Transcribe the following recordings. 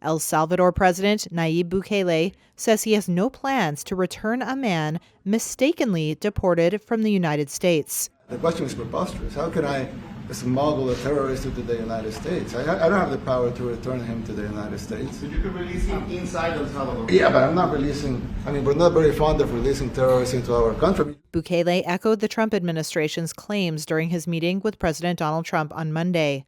El Salvador President Nayib Bukele says he has no plans to return a man mistakenly deported from the United States. The question is preposterous. How can I smuggle a terrorist into the United States? I don't have the power to return him to the United States. But you can release him inside El Salvador. Yeah, but I'm not releasing, we're not very fond of releasing terrorists into our country. Bukele echoed the Trump administration's claims during his meeting with President Donald Trump on Monday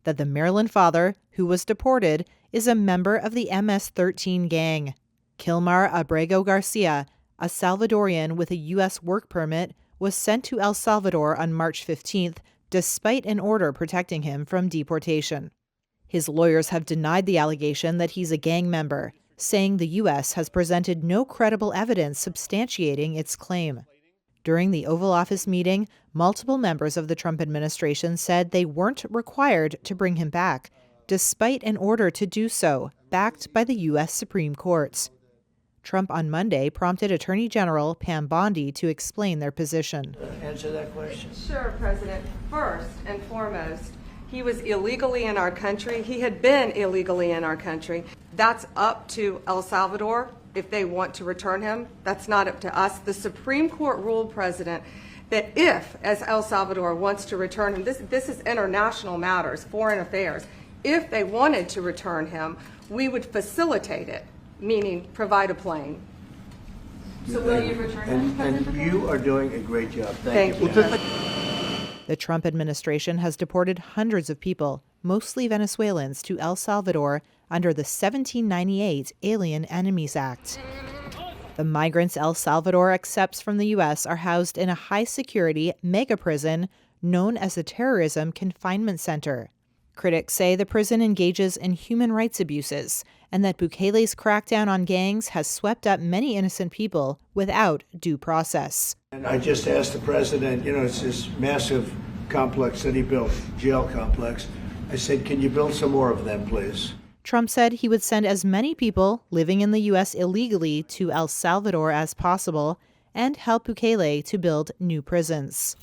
that the Maryland father, who was deported, is a member of the MS-13 gang. Kilmar Abrego Garcia, a Salvadorian with a U.S. work permit, was sent to El Salvador on March 15th despite an order protecting him from deportation. His lawyers have denied the allegation that he's a gang member, saying the U.S. has presented no credible evidence substantiating its claim. During the Oval Office meeting, multiple members of the Trump administration said they weren't required to bring him back, despite an order to do so, backed by the U.S. Supreme Court. Trump on Monday prompted Attorney General Pam Bondi to explain their position. Answer that question. Sure, President. First and foremost, he was illegally in our country. He had been illegally in our country. That's up to El Salvador if they want to return him. That's not up to us. The Supreme Court ruled, President, that if, as El Salvador wants to return him, this is international matters, foreign affairs, if they wanted to return him, we would facilitate it, meaning provide a plane. So will you return him? And you are doing a great job. Thank you. The Trump administration has deported hundreds of people, mostly Venezuelans, to El Salvador under the 1798 Alien Enemies Act. The migrants El Salvador accepts from the U.S. are housed in a high-security mega prison known as the Terrorism Confinement Center. Critics say the prison engages in human rights abuses and that Bukele's crackdown on gangs has swept up many innocent people without due process. And I just asked the president, it's this massive complex that he built, jail complex. I said, can you build some more of them, please? Trump said he would send as many people living in the U.S. illegally to El Salvador as possible and help Bukele to build new prisons.